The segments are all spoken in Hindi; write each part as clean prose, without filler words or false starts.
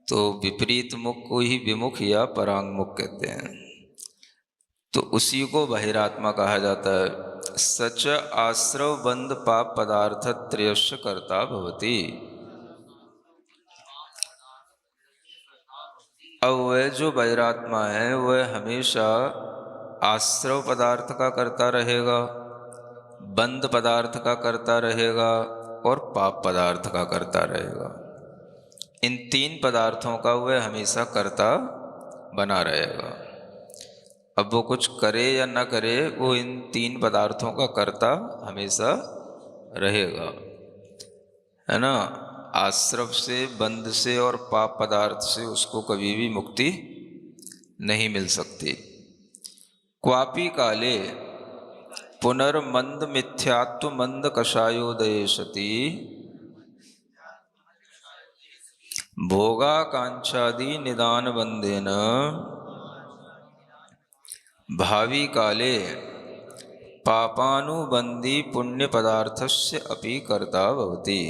तो विपरीत मुख को ही विमुख या परांगमुख कहते हैं। तो उसी को बहिरात्मा कहा जाता है। सच आश्रव बंध पाप पदार्थ त्रयस्य कर्ता भवति। अब वह जो बहिरात्मा है वह हमेशा आश्रव पदार्थ का करता रहेगा, बंध पदार्थ का करता रहेगा और पाप पदार्थ का करता रहेगा। इन तीन पदार्थों का वह हमेशा करता बना रहेगा। अब वो कुछ करे या ना करे, वो इन तीन पदार्थों का कर्ता हमेशा रहेगा, है ना। आश्रव से, बंध से और पाप पदार्थ से उसको कभी भी मुक्ति नहीं मिल सकती। क्वापि काले पुनर्मंद मिथ्यात्व मंद कषायोदये सति भोगाकांक्षादि निदान बंधेन भावी काले पापानुबंधी पुण्य पदार्थस्य अपि कर्ता भवति।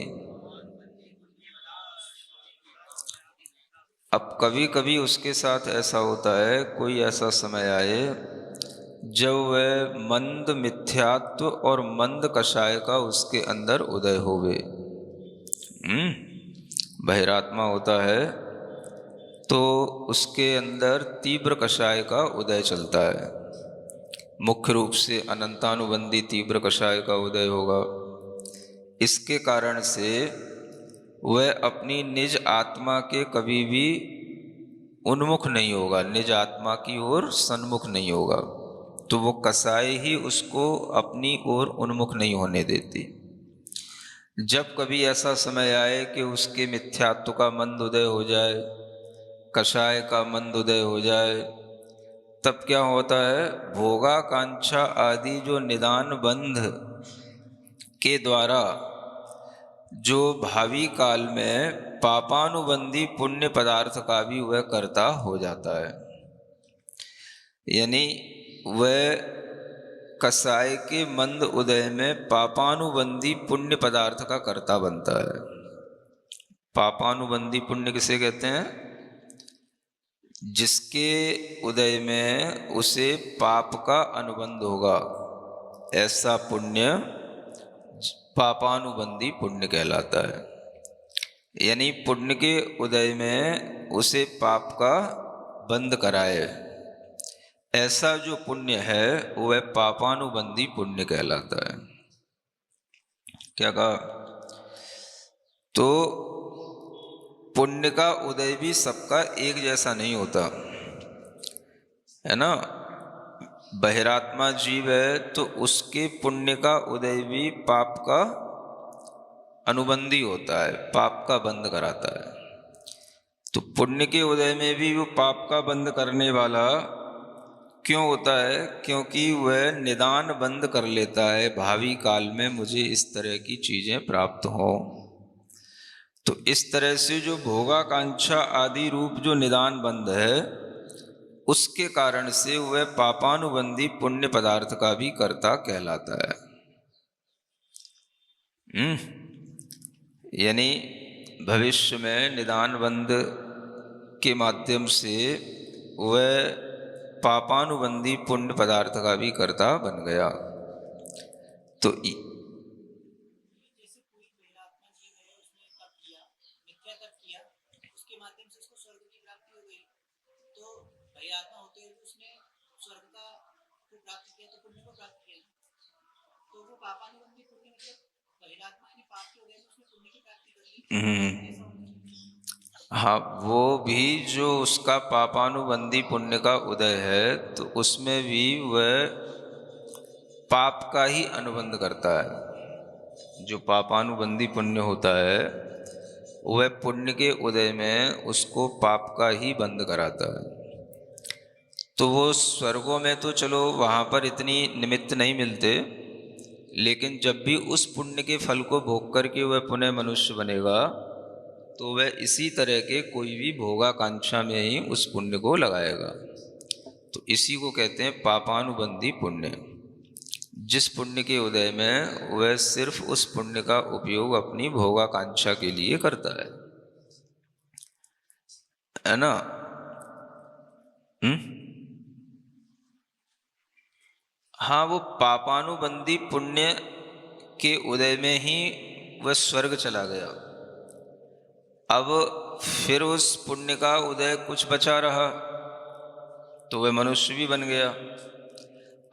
अब कभी कभी उसके साथ ऐसा होता है, कोई ऐसा समय आए जब वह मंद मिथ्यात्व और मंद कषाय का उसके अंदर उदय होवे। बहिरात्मा होता है तो उसके अंदर तीव्र कषाय का उदय चलता है। मुख्य रूप से अनंतानुबंधी तीव्र कषाय का उदय होगा। इसके कारण से वह अपनी निज आत्मा के कभी भी उन्मुख नहीं होगा, निज आत्मा की ओर सन्मुख नहीं होगा। तो वो कसाई ही उसको अपनी ओर उन्मुख नहीं होने देती। जब कभी ऐसा समय आए कि उसके मिथ्यात्व का मंद उदय हो जाए, कषाय का मंद उदय हो जाए, तब क्या होता है, भोगाकांक्षा आदि जो निदान बंध के द्वारा जो भावी काल में पापानुबंधी पुण्य पदार्थ का भी वह कर्ता हो जाता है। यानी वह कसाय के मंद उदय में पापानुबंधी पुण्य पदार्थ का कर्ता बनता है। पापानुबंधी पुण्य किसे कहते हैं? जिसके उदय में उसे पाप का अनुबंध होगा, ऐसा पुण्य पापानुबंधी पुण्य कहलाता है। यानी पुण्य के उदय में उसे पाप का बंध कराए, ऐसा जो पुण्य है वह पापानुबंधी पुण्य कहलाता है। क्या कहा? तो पुण्य का उदय भी सबका एक जैसा नहीं होता, है ना। बहिरात्मा जीव है तो उसके पुण्य का उदय भी पाप का अनुबंधी होता है, पाप का बंध कराता है। तो पुण्य के उदय में भी वो पाप का बंध करने वाला क्यों होता है? क्योंकि वह निदान बंद कर लेता है, भावी काल में मुझे इस तरह की चीजें प्राप्त हों। तो इस तरह से जो भोगाकांक्षा आदि रूप जो निदान बंध है, उसके कारण से वह पापानुबंधी पुण्य पदार्थ का भी कर्ता कहलाता है। यानी भविष्य में निदान बंध के माध्यम से वह पापानुबंधी पुण्य पदार्थ का भी कर्ता बन गया। तो हाँ, वो भी जो उसका पापानुबंधी पुण्य का उदय है, तो उसमें भी वह पाप का ही अनुबंध करता है। जो पापानुबंधी पुण्य होता है वह पुण्य के उदय में उसको पाप का ही बंध कराता है। तो वो स्वर्गों में तो चलो वहाँ पर इतनी निमित्त नहीं मिलते, लेकिन जब भी उस पुण्य के फल को भोग करके वह पुनः मनुष्य बनेगा तो वह इसी तरह के कोई भी भोगाकांक्षा में ही उस पुण्य को लगाएगा। तो इसी को कहते हैं पापानुबंधी पुण्य। जिस पुण्य के उदय में वह सिर्फ उस पुण्य का उपयोग अपनी भोगाकांक्षा के लिए करता है। है ना। हाँ, वो पापानुबंधी पुण्य के उदय में ही वह स्वर्ग चला गया। अब फिर उस पुण्य का उदय कुछ बचा रहा तो वह मनुष्य भी बन गया।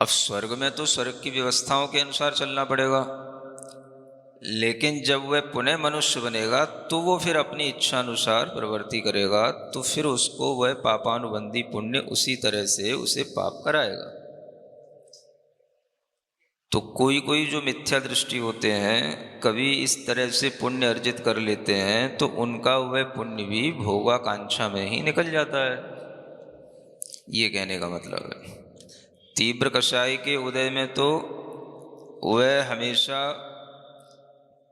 अब स्वर्ग में तो स्वर्ग की व्यवस्थाओं के अनुसार चलना पड़ेगा, लेकिन जब वह पुनः मनुष्य बनेगा तो वो फिर अपनी इच्छा अनुसार प्रवृत्ति करेगा, तो फिर उसको वह पापानुबंधी पुण्य उसी तरह से उसे पाप कराएगा। तो कोई कोई जो मिथ्या दृष्टि होते हैं, कभी इस तरह से पुण्य अर्जित कर लेते हैं तो उनका वह पुण्य भी भोगाकांक्षा में ही निकल जाता है। ये कहने का मतलब है। तीव्र कषाय के उदय में तो वह हमेशा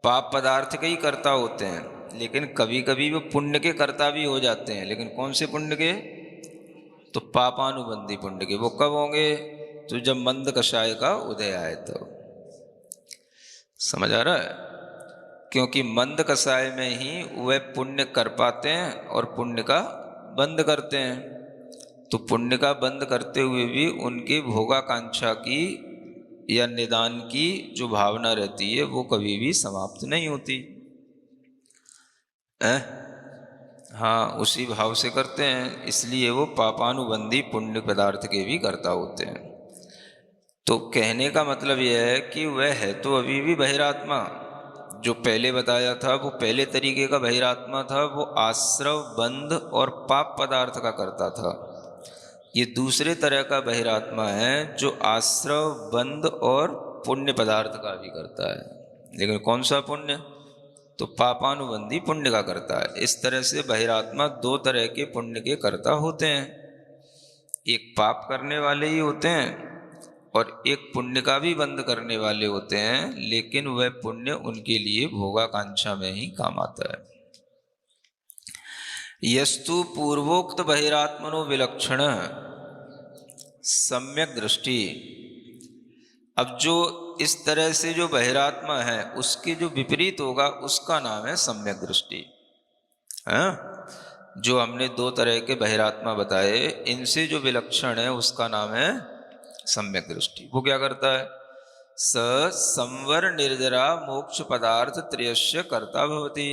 पाप पदार्थ के ही कर्ता होते हैं, लेकिन कभी कभी वो पुण्य के कर्ता भी हो जाते हैं। लेकिन कौन से पुण्य के? तो पापानुबंधी पुण्य के। वो कब होंगे? तो जब मंद कषाय का उदय आए तो। समझ आ रहा है? क्योंकि मंद कषाय में ही वह पुण्य कर पाते हैं और पुण्य का बंद करते हैं। तो पुण्य का बंद करते हुए भी उनके भोगाकांक्षा की या निदान की जो भावना रहती है वो कभी भी समाप्त नहीं होती है। हाँ, उसी भाव से करते हैं, इसलिए वो पापानुबंधी पुण्य पदार्थ के भी कर्ता होते हैं। तो कहने का मतलब यह है कि वह है तो अभी भी बहिरात्मा। जो पहले बताया था वो पहले तरीके का बहिरात्मा था, वो आश्रव बंध और पाप पदार्थ का करता था। ये दूसरे तरह का बहिरात्मा है जो आश्रव बंध और पुण्य पदार्थ का भी करता है। लेकिन कौन सा पुण्य? तो पापानुबंधी पुण्य का करता है। इस तरह से बहिरात्मा दो तरह के पुण्य के कर्ता होते हैं। एक पाप करने वाले ही होते हैं और एक पुण्य का भी बंद करने वाले होते हैं, लेकिन वह पुण्य उनके लिए भोगाकांक्षा में ही काम आता है। यस्तु पूर्वोक्त बहिरात्मनो विलक्षण सम्यक दृष्टि। अब जो इस तरह से जो बहिरात्मा है उसके जो विपरीत होगा उसका नाम है सम्यक दृष्टि। हाँ, जो हमने दो तरह के बहिरात्मा बताए, इनसे जो विलक्षण है उसका नाम है सम्यक दृष्टि। वो क्या करता है? स संवर निर्जरा मोक्ष पदार्थ त्रयस्य कर्ता भवति।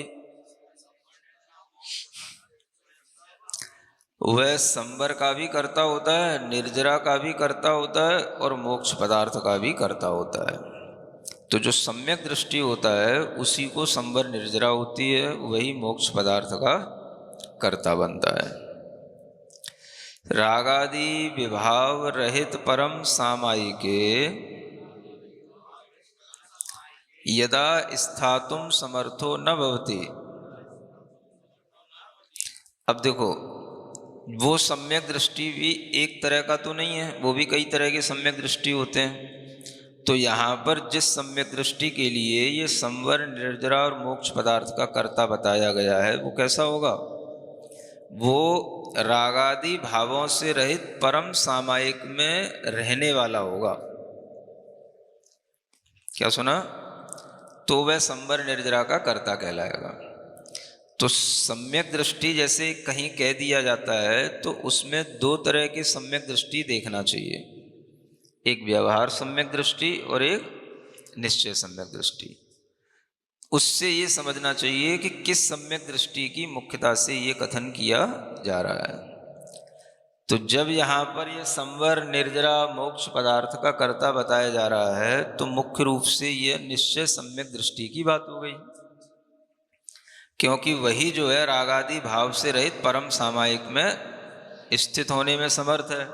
वह संवर का भी कर्ता होता है, निर्जरा का भी कर्ता होता है और मोक्ष पदार्थ का भी कर्ता होता है। तो जो सम्यक दृष्टि होता है उसी को संवर निर्जरा होती है, वही मोक्ष पदार्थ का कर्ता बनता है। रागादि विभाव रहित परम सामायिके यदा स्थातुम समर्थो न भवति। अब देखो, वो सम्यक दृष्टि भी एक तरह का तो नहीं है, वो भी कई तरह के सम्यक दृष्टि होते हैं। तो यहाँ पर जिस सम्यक दृष्टि के लिए ये संवर निर्जरा और मोक्ष पदार्थ का कर्ता बताया गया है वो कैसा होगा? वो रागादि भावों से रहित परम सामायिक में रहने वाला होगा। क्या सुना? तो वह संवर निर्जरा का कर्ता कहलाएगा। तो सम्यक दृष्टि जैसे कहीं कह दिया जाता है तो उसमें दो तरह की सम्यक दृष्टि देखना चाहिए, एक व्यवहार सम्यक दृष्टि और एक निश्चय सम्यक दृष्टि। उससे ये समझना चाहिए कि किस सम्यक दृष्टि की मुख्यता से ये कथन किया जा रहा है। तो जब यहाँ पर ये संवर निर्जरा मोक्ष पदार्थ का कर्ता बताया जा रहा है तो मुख्य रूप से ये निश्चय सम्यक दृष्टि की बात हो गई, क्योंकि वही जो है रागादि भाव से रहित परम सामायिक में स्थित होने में समर्थ है।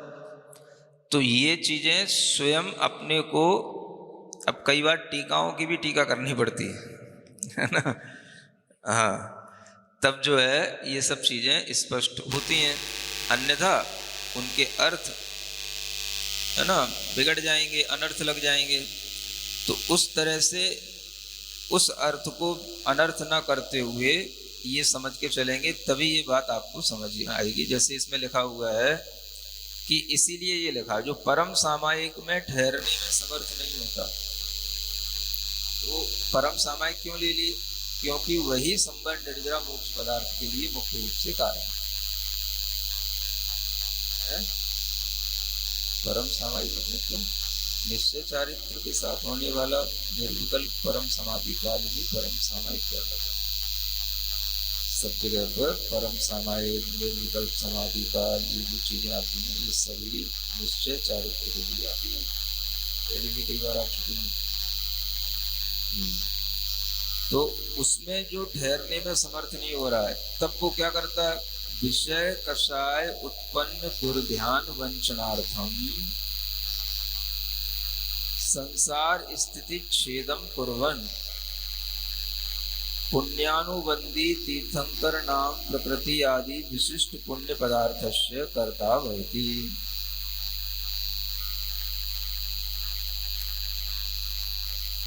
तो ये चीजें स्वयं अपने को, अब कई बार टीकाओं की भी टीका करनी पड़ती है ना। हाँ, तब जो है ये सब चीजें स्पष्ट होती हैं, अन्यथा उनके अर्थ है ना बिगड़ जाएंगे, अनर्थ लग जाएंगे। तो उस तरह से उस अर्थ को अनर्थ ना करते हुए ये समझ के चलेंगे, तभी ये बात आपको समझ में आएगी। जैसे इसमें लिखा हुआ है कि इसीलिए ये लिखा, जो परम सामायिक में ठहरने में समर्थ नहीं होता, तो परम सामायिक क्यों ले ली? क्योंकि वही संवर निर्जरा मोक्ष पदार्थ के लिए मुख्य रूप से कारण है। है? परम सामायिक मतलब निश्चय चारित्र के साथ होने वाला निर्विकल्प परम समाधि काल ही परम सामायिक कहलाता है। सब जगह पर परम सामायिक निर्विकल्प समाधि काल ये जो चीजें आती हैं ये सभी निश्चय चारित्र के लिए आती हैं। पहले भी कई बार आ चुकी हैं। तो उसमें जो ठहरने में समर्थ नहीं हो रहा है तब वो क्या करता है? विषय कषाय उत्पन्न दुर्ध्यान वंचनार्थम संसार स्थिति छेदम कुर्वन् पुण्यानुबंधी तीर्थंकर नाम प्रकृति आदि विशिष्ट पुण्य पदार्थस्य कर्ता भवति।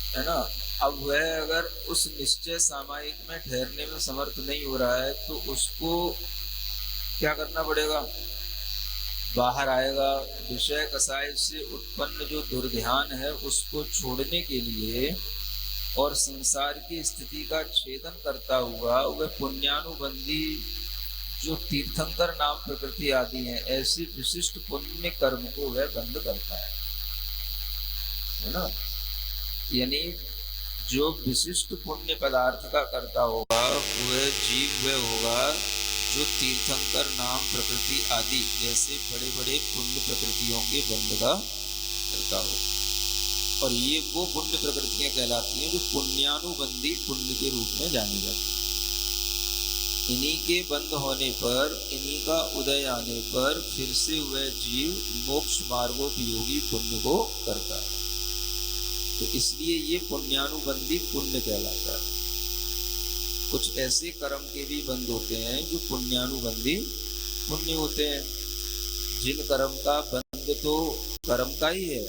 है ना? अब वह अगर उस निश्चय सामायिक में ठहरने में समर्थ नहीं हो रहा है तो उसको क्या करना पड़ेगा? बाहर आएगा। विषय कसाय से उत्पन्न जो दुर्ध्यान है उसको छोड़ने के लिए और संसार की स्थिति का छेदन करता हुआ वह पुण्यानुबंधी जो तीर्थंकर नाम प्रकृति आदि हैं ऐसे विशिष्ट पुण्य कर्म को वह बंद करता है ना? यानी जो विशिष्ट पुण्य पदार्थ का करता होगा वह जीव वह होगा जो तीर्थंकर नाम प्रकृति आदि जैसे बड़े बड़े पुण्य प्रकृतियों के बंध का करता हो। और ये वो पुण्य प्रकृतियां कहलाती हैं जो पुण्यानुबंधी पुण्य के रूप में जानी जाती है। इन्हीं के बंद होने पर, इन्हीं का उदय आने पर फिर से वह जीव मोक्ष मार्गोपयोगी पुण्य को करता है। तो इसलिए ये पुण्यानुबंधी पुण्य कहलाता है। कुछ ऐसे कर्म के भी बंद होते हैं जो पुण्यानुबंधी पुण्य होते हैं, जिन कर्म का बंद तो कर्म का ही है